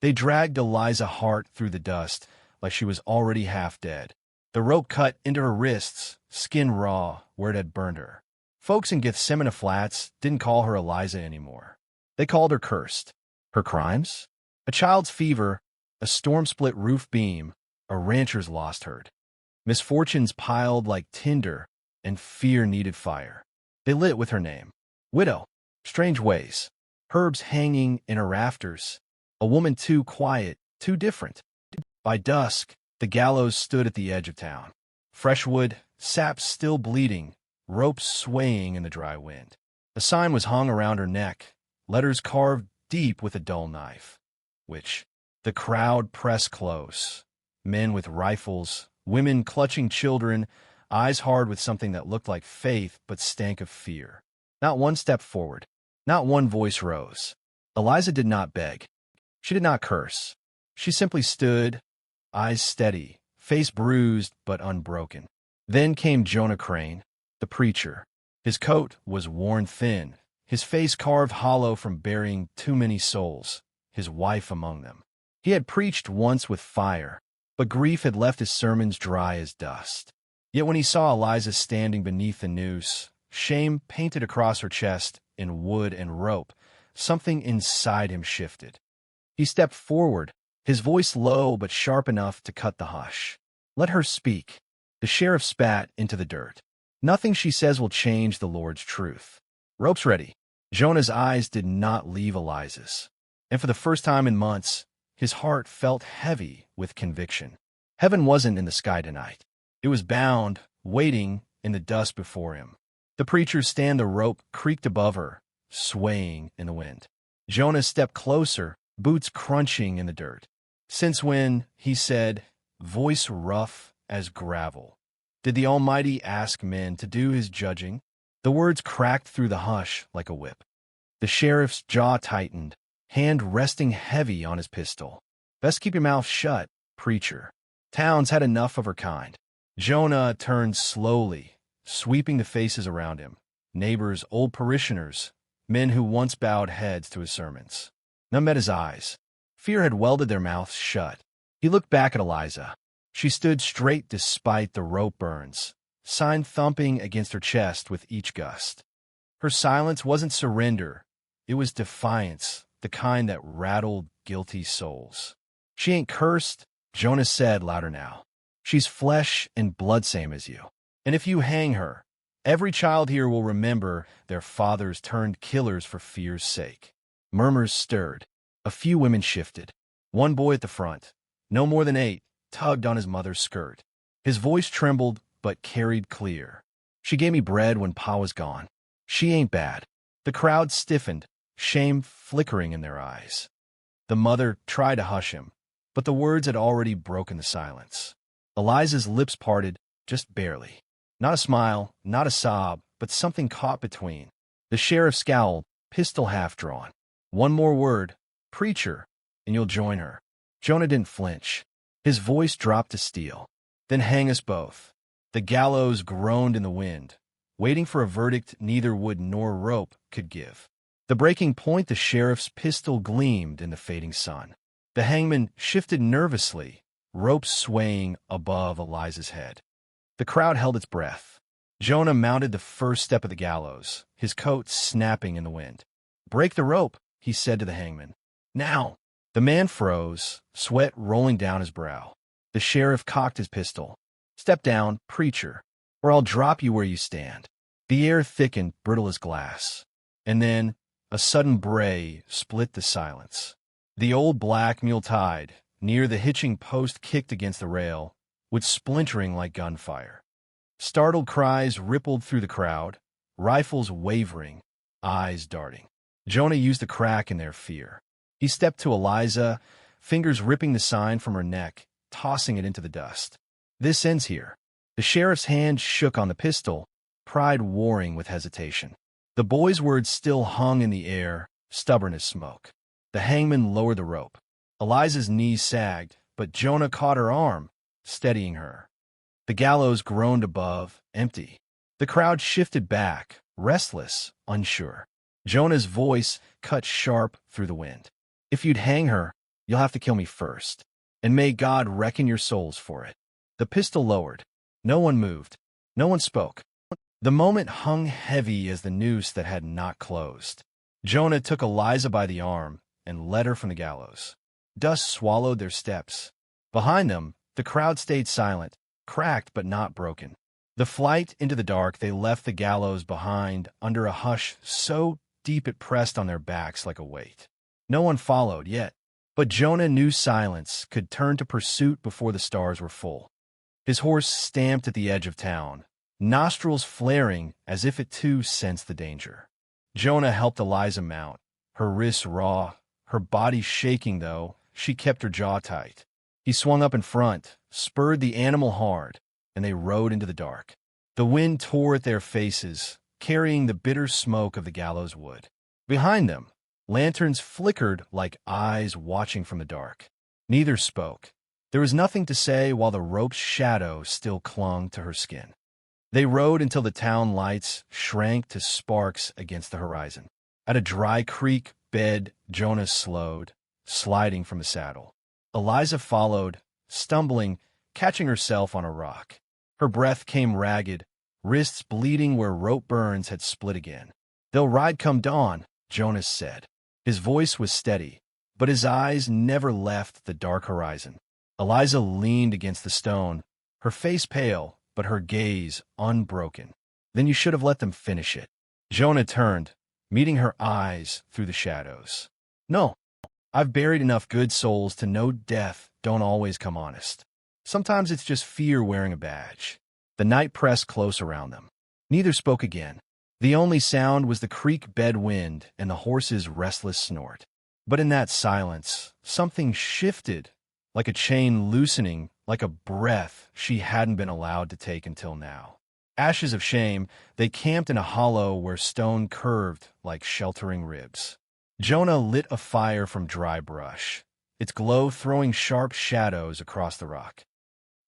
They dragged Eliza Hart through the dust like she was already half dead. The rope cut into her wrists, skin raw where it had burned her. Folks in Gethsemane Flats didn't call her Eliza anymore. They called her cursed. Her crimes? A child's fever, a storm-split roof beam, a rancher's lost herd. Misfortunes piled like tinder, and fear needed fire. They lit with her name. Widow. Strange ways. Herbs hanging in her rafters. A woman too quiet, too different. By dusk, the gallows stood at the edge of town. Fresh wood, sap still bleeding, ropes swaying in the dry wind. A sign was hung around her neck, letters carved deep with a dull knife. Which? The crowd pressed close. Men with rifles, women clutching children, eyes hard with something that looked like faith but stank of fear. Not one step forward. Not one voice rose. Eliza did not beg. She did not curse. She simply stood, eyes steady, face bruised but unbroken. Then came Jonah Crane, the preacher. His coat was worn thin, his face carved hollow from burying too many souls, his wife among them. He had preached once with fire, but grief had left his sermons dry as dust. Yet when he saw Eliza standing beneath the noose, shame painted across her chest in wood and rope, something inside him shifted. He stepped forward, his voice low but sharp enough to cut the hush. Let her speak. The sheriff spat into the dirt. Nothing she says will change the Lord's truth. Rope's ready. Jonah's eyes did not leave Eliza's. And for the first time in months, his heart felt heavy with conviction. Heaven wasn't in the sky tonight. It was bound, waiting in the dust before him. The preacher's stand the rope creaked above her, swaying in the wind. Jonah stepped closer, boots crunching in the dirt. Since when, he said, voice rough as gravel, did the Almighty ask men to do his judging? The words cracked through the hush like a whip. The sheriff's jaw tightened, hand resting heavy on his pistol. Best keep your mouth shut, preacher. Town's had enough of her kind. Jonah turned slowly, sweeping the faces around him. Neighbors, old parishioners, men who once bowed heads to his sermons. None met his eyes. Fear had welded their mouths shut. He looked back at Eliza. She stood straight despite the rope burns, sign thumping against her chest with each gust. Her silence wasn't surrender. It was defiance, the kind that rattled guilty souls. She ain't cursed, Jonah said louder now. She's flesh and blood same as you. And if you hang her, every child here will remember their fathers turned killers for fear's sake. Murmurs stirred. A few women shifted. One boy at the front, no more than 8, tugged on his mother's skirt. His voice trembled, but carried clear. She gave me bread when Pa was gone. She ain't bad. The crowd stiffened, shame flickering in their eyes. The mother tried to hush him, but the words had already broken the silence. Eliza's lips parted, just barely. Not a smile, not a sob, but something caught between. The sheriff scowled, pistol half drawn. One more word, preacher, and you'll join her. Jonah didn't flinch. His voice dropped to steel. Then hang us both. The gallows groaned in the wind, waiting for a verdict neither wood nor rope could give. The breaking point, the sheriff's pistol gleamed in the fading sun. The hangman shifted nervously, rope swaying above Eliza's head. The crowd held its breath. Jonah mounted the first step of the gallows, his coat snapping in the wind. Break the rope, he said to the hangman. Now! The man froze, sweat rolling down his brow. The sheriff cocked his pistol. Step down, preacher, or I'll drop you where you stand. The air thickened, brittle as glass. And then, a sudden bray split the silence. The old black mule tied, near the hitching post kicked against the rail, with splintering like gunfire. Startled cries rippled through the crowd, rifles wavering, eyes darting. Jonah used the crack in their fear. He stepped to Eliza, fingers ripping the sign from her neck, tossing it into the dust. This ends here. The sheriff's hand shook on the pistol, pride warring with hesitation. The boy's words still hung in the air, stubborn as smoke. The hangman lowered the rope. Eliza's knees sagged, but Jonah caught her arm, steadying her. The gallows groaned above, empty. The crowd shifted back, restless, unsure. Jonah's voice cut sharp through the wind. If you'd hang her, You'll have to kill me first. And may God reckon your souls for it." The pistol lowered. No one moved. No one spoke. The moment hung heavy as the noose that had not closed. Jonah took Eliza by the arm and led her from the gallows. Dust swallowed their steps. Behind them, the crowd stayed silent, cracked but not broken. The flight into the dark, they left the gallows behind under a hush so deep it pressed on their backs like a weight. No one followed yet, but Jonah knew silence could turn to pursuit before the stars were full. His horse stamped at the edge of town, nostrils flaring as if it too sensed the danger. Jonah helped Eliza mount, her wrists raw, her body shaking though she kept her jaw tight. He swung up in front, spurred the animal hard, and they rode into the dark. The wind tore at their faces, carrying the bitter smoke of the gallows wood. Behind them, lanterns flickered like eyes watching from the dark. Neither spoke. There was nothing to say while the rope's shadow still clung to her skin. They rode until the town lights shrank to sparks against the horizon. At a dry creek bed, Jonah slowed, sliding from the saddle. Eliza followed, stumbling, catching herself on a rock. Her breath came ragged, wrists bleeding where rope burns had split again. "They'll ride come dawn," Jonas said. His voice was steady, but his eyes never left the dark horizon. Eliza leaned against the stone, her face pale, but her gaze unbroken. "Then you should have let them finish it." Jonah turned, meeting her eyes through the shadows. "No, I've buried enough good souls to know death don't always come honest. Sometimes it's just fear wearing a badge." The night pressed close around them. Neither spoke again. The only sound was the creek bed wind and the horse's restless snort. But in that silence, something shifted, like a chain loosening, like a breath she hadn't been allowed to take until now. Ashes of shame, they camped in a hollow where stone curved like sheltering ribs. Jonah lit a fire from dry brush, its glow throwing sharp shadows across the rock.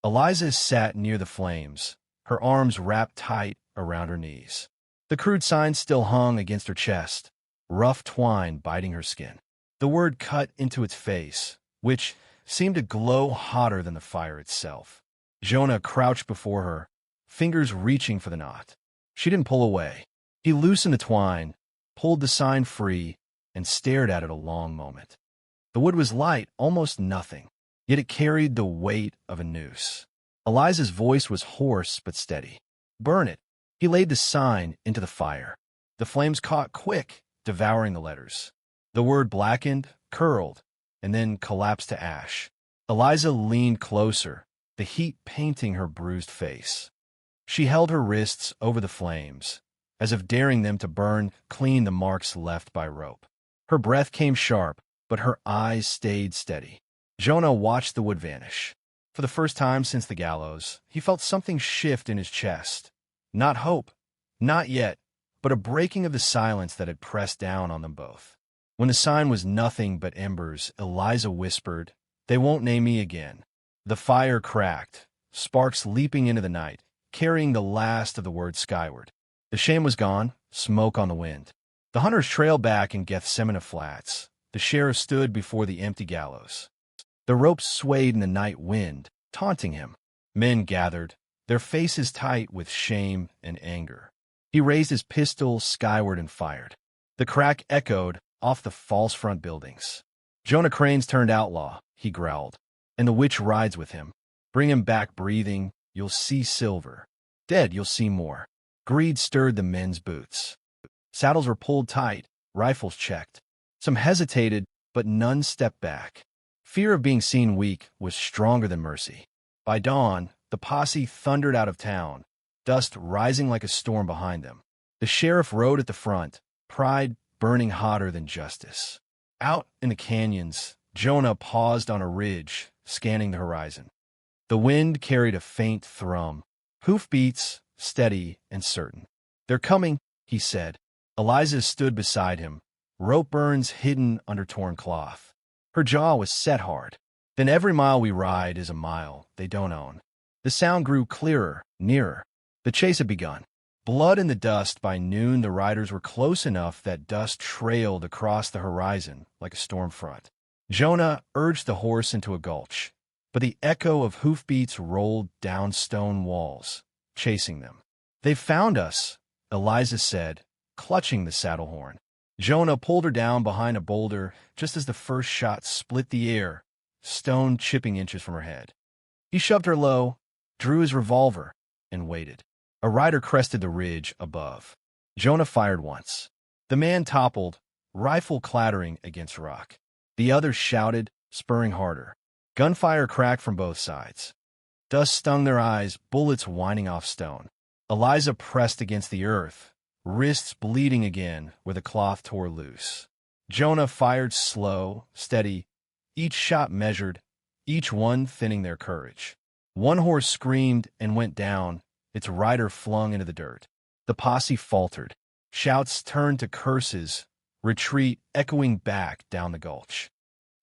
Eliza sat near the flames, her arms wrapped tight around her knees. The crude sign still hung against her chest, rough twine biting her skin. The word cut into its face, which seemed to glow hotter than the fire itself. Jonah crouched before her, fingers reaching for the knot. She didn't pull away. He loosened the twine, pulled the sign free, and stared at it a long moment. The wood was light, almost nothing, yet it carried the weight of a noose. Eliza's voice was hoarse but steady. "Burn it." He laid the sign into the fire. The flames caught quick, devouring the letters. The word blackened, curled, and then collapsed to ash. Eliza leaned closer, the heat painting her bruised face. She held her wrists over the flames, as if daring them to burn clean the marks left by rope. Her breath came sharp, but her eyes stayed steady. Jonah watched the wood vanish. For the first time since the gallows, he felt something shift in his chest. Not hope, not yet, but a breaking of the silence that had pressed down on them both. When the sign was nothing but embers, Eliza whispered, "They won't name me again." The fire cracked, sparks leaping into the night, carrying the last of the word skyward. The shame was gone, smoke on the wind. The hunters trailed back in Gethsemane Flats. The sheriff stood before the empty gallows. The ropes swayed in the night wind, taunting him. Men gathered, their faces tight with shame and anger. He raised his pistol skyward and fired. The crack echoed off the false front buildings. "Jonah Crane's turned outlaw," he growled, "and the witch rides with him. Bring him back breathing, you'll see silver. Dead, you'll see more." Greed stirred the men's boots. Saddles were pulled tight, rifles checked. Some hesitated, but none stepped back. Fear of being seen weak was stronger than mercy. By dawn, the posse thundered out of town, dust rising like a storm behind them. The sheriff rode at the front, pride burning hotter than justice. Out in the canyons, Jonah paused on a ridge, scanning the horizon. The wind carried a faint thrum, hoofbeats steady and certain. "They're coming," he said. Eliza stood beside him, rope burns hidden under torn cloth. Her jaw was set hard. "Then every mile we ride is a mile they don't own." The sound grew clearer, nearer. The chase had begun. Blood in the dust. By noon, the riders were close enough that dust trailed across the horizon like a storm front. Jonah urged the horse into a gulch, but the echo of hoofbeats rolled down stone walls, chasing them. "They've found us," Eliza said, clutching the saddle horn. Jonah pulled her down behind a boulder just as the first shot split the air, stone chipping inches from her head. He shoved her low, drew his revolver, and waited. A rider crested the ridge above. Jonah fired once. The man toppled, rifle clattering against rock. The others shouted, spurring harder. Gunfire cracked from both sides. Dust stung their eyes, bullets whining off stone. Eliza pressed against the earth, wrists bleeding again where the cloth tore loose. Jonah fired slow, steady, each shot measured, each one thinning their courage. One horse screamed and went down, its rider flung into the dirt. The posse faltered. Shouts turned to curses, retreat echoing back down the gulch.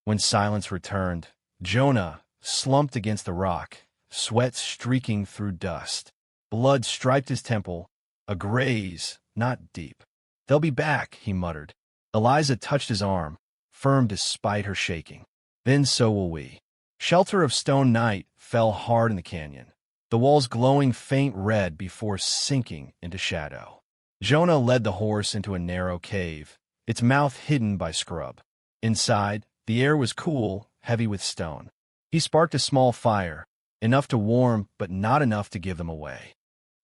When silence returned, Jonah slumped against the rock, sweat streaking through dust. Blood striped his temple, a graze, not deep. "They'll be back," he muttered. Eliza touched his arm, firm despite her shaking. "Then so will we." Shelter of stone night fell hard in the canyon, the walls glowing faint red before sinking into shadow. Jonah led the horse into a narrow cave, its mouth hidden by scrub. Inside, the air was cool, heavy with stone. He sparked a small fire, enough to warm but not enough to give them away.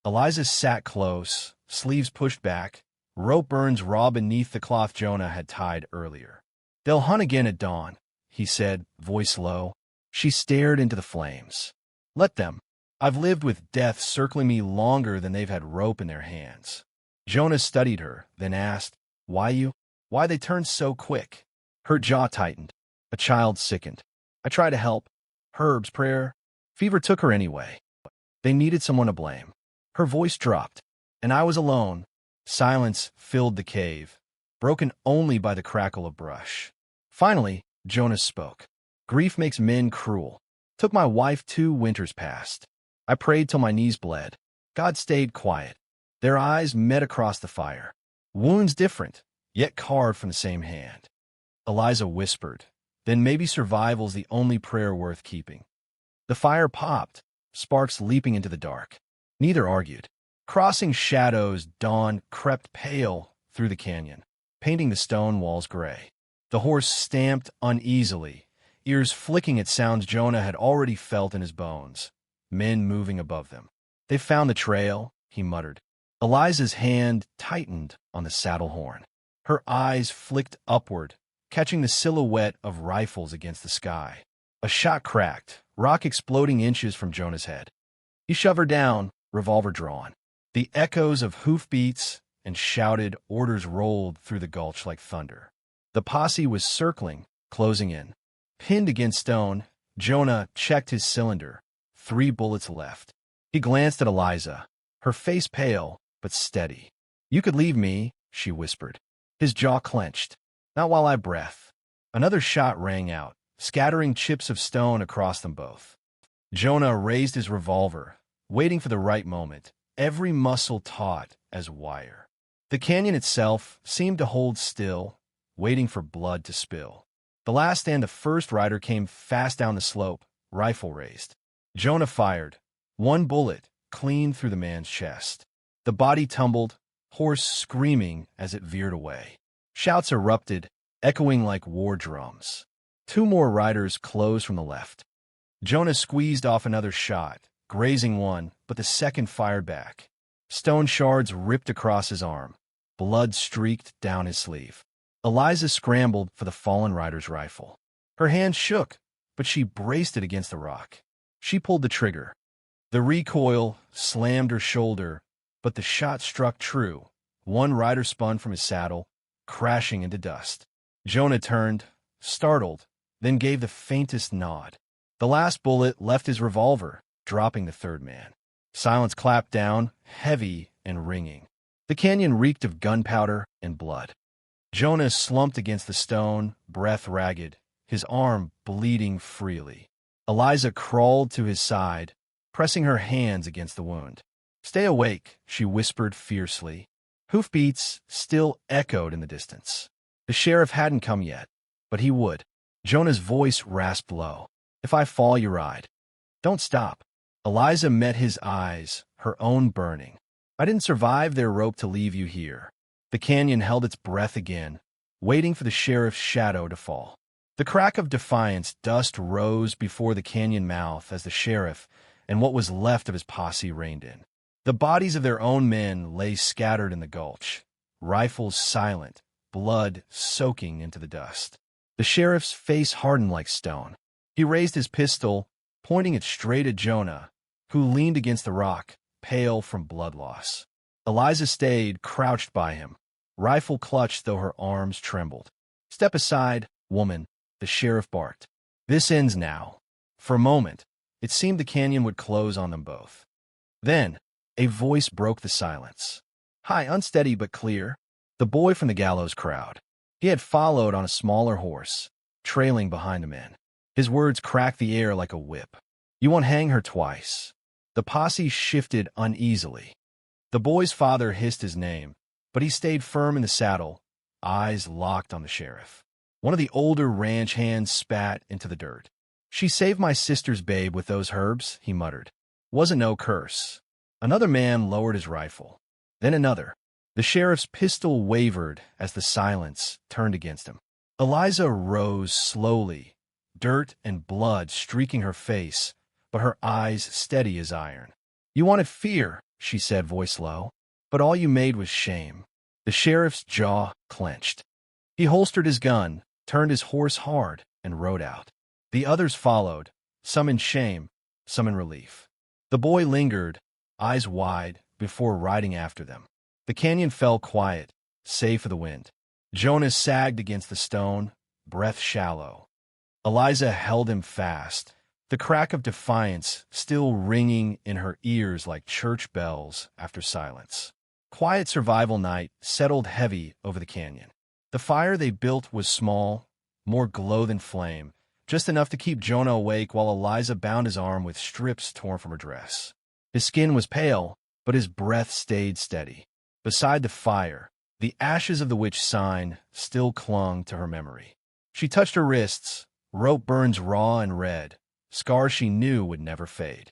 Eliza sat close, sleeves pushed back, rope burns raw beneath the cloth Jonah had tied earlier. "They'll hunt again at dawn," he said, voice low. She stared into the flames. "Let them. I've lived with death circling me longer than they've had rope in their hands." Jonah studied her, then asked, "Why you? Why they turned so quick?" Her jaw tightened. A child sickened. "I tried to help. Herbs, prayer. Fever took her anyway. They needed someone to blame." Her voice dropped, and I was alone. Silence filled the cave, broken only by the crackle of brush. Finally, Jonah spoke. "Grief makes men cruel. Took my wife 2 winters past. I prayed till my knees bled. God stayed quiet." Their eyes met across the fire. Wounds different, yet carved from the same hand. Eliza whispered, "Then maybe survival's the only prayer worth keeping." The fire popped, sparks leaping into the dark. Neither argued. Crossing shadows, dawn crept pale through the canyon, painting the stone walls gray. The horse stamped uneasily, ears flicking at sounds Jonah had already felt in his bones. Men moving above them. "They found the trail," he muttered. Eliza's hand tightened on the saddle horn. Her eyes flicked upward, catching the silhouette of rifles against the sky. A shot cracked, rock exploding inches from Jonah's head. He shoved her down, revolver drawn. The echoes of hoofbeats and shouted orders rolled through the gulch like thunder. The posse was circling, closing in. Pinned against stone, Jonah checked his cylinder. 3 bullets left. He glanced at Eliza, her face pale but steady. "You could leave me," she whispered. His jaw clenched. "Not while I breath." Another shot rang out, scattering chips of stone across them both. Jonah raised his revolver, waiting for the right moment, every muscle taut as wire. The canyon itself seemed to hold still, waiting for blood to spill. The last and the first rider came fast down the slope, rifle raised. Jonah fired. 1 bullet, clean through the man's chest. The body tumbled, horse screaming as it veered away. Shouts erupted, echoing like war drums. 2 more riders closed from the left. Jonah squeezed off another shot, grazing one, but the second fired back. Stone shards ripped across his arm. Blood streaked down his sleeve. Eliza scrambled for the fallen rider's rifle. Her hand shook, but she braced it against the rock. She pulled the trigger. The recoil slammed her shoulder, but the shot struck true. One rider spun from his saddle, crashing into dust. Jonah turned, startled, then gave the faintest nod. The last bullet left his revolver, dropping the third man. Silence clapped down, heavy and ringing. The canyon reeked of gunpowder and blood. Jonah slumped against the stone, breath ragged, his arm bleeding freely. Eliza crawled to his side, pressing her hands against the wound. "Stay awake," she whispered fiercely. Hoofbeats still echoed in the distance. The sheriff hadn't come yet, but he would. Jonah's voice rasped low. If I fall, you ride. Don't stop. Eliza met his eyes, her own burning. I didn't survive their rope to leave you here. The canyon held its breath again, waiting for the sheriff's shadow to fall. The crack of defiance dust rose before the canyon mouth as the sheriff and what was left of his posse reined in. The bodies of their own men lay scattered in the gulch, rifles silent, blood soaking into the dust. The sheriff's face hardened like stone. He raised his pistol, pointing it straight at Jonah, who leaned against the rock, pale from blood loss. Eliza stayed crouched by him, rifle clutched though her arms trembled. Step aside, woman, the sheriff barked. This ends now. For a moment, it seemed the canyon would close on them both. Then, a voice broke the silence. High, unsteady but clear. The boy from the gallows crowd. He had followed on a smaller horse, trailing behind the men. His words cracked the air like a whip. You won't hang her twice. The posse shifted uneasily. The boy's father hissed his name, but he stayed firm in the saddle, eyes locked on the sheriff. One of the older ranch hands spat into the dirt. She saved my sister's babe with those herbs, he muttered. Wasn't no curse. Another man lowered his rifle. Then another. The sheriff's pistol wavered as the silence turned against him. Eliza rose slowly, dirt and blood streaking her face, but her eyes steady as iron. You wanted fear, she said, voice low, but all you made was shame. The sheriff's jaw clenched. He holstered his gun, turned his horse hard, and rode out. The others followed, some in shame, some in relief. The boy lingered, eyes wide, before riding after them. The canyon fell quiet, save for the wind. Jonah sagged against the stone, breath shallow. Eliza held him fast, the crack of defiance still ringing in her ears like church bells after silence. Quiet survival night settled heavy over the canyon. The fire they built was small, more glow than flame, just enough to keep Jonah awake while Eliza bound his arm with strips torn from her dress. His skin was pale, but his breath stayed steady. Beside the fire, the ashes of the witch sign still clung to her memory. She touched her wrists, rope burns raw and red, scars she knew would never fade.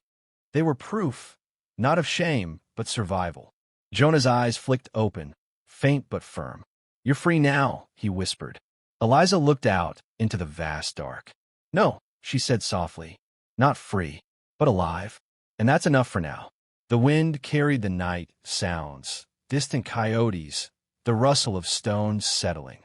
They were proof, not of shame, but survival. Jonah's eyes flicked open, faint but firm. You're free now, he whispered. Eliza looked out into the vast dark. No, she said softly, not free, but alive. And that's enough for now. The wind carried the night sounds, distant coyotes, the rustle of stones settling.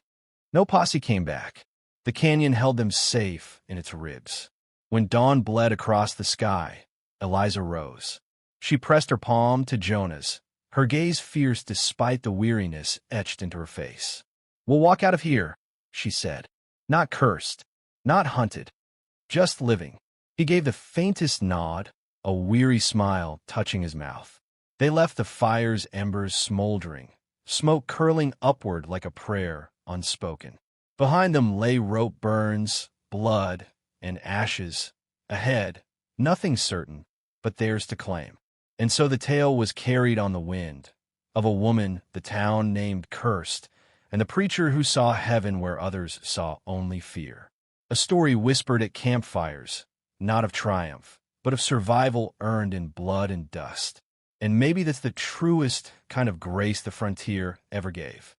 No posse came back. The canyon held them safe in its ribs. When dawn bled across the sky, Eliza rose. She pressed her palm to Jonah's, her gaze fierce despite the weariness etched into her face. We'll walk out of here, she said. Not cursed, not hunted, just living. He gave the faintest nod, a weary smile touching his mouth. They left the fire's embers smoldering, smoke curling upward like a prayer unspoken. Behind them lay rope burns, blood, and ashes. Ahead, nothing certain, but theirs to claim. And so the tale was carried on the wind, of a woman the town named cursed, and the preacher who saw heaven where others saw only fear. A story whispered at campfires, not of triumph, but of survival earned in blood and dust. And maybe that's the truest kind of grace the frontier ever gave.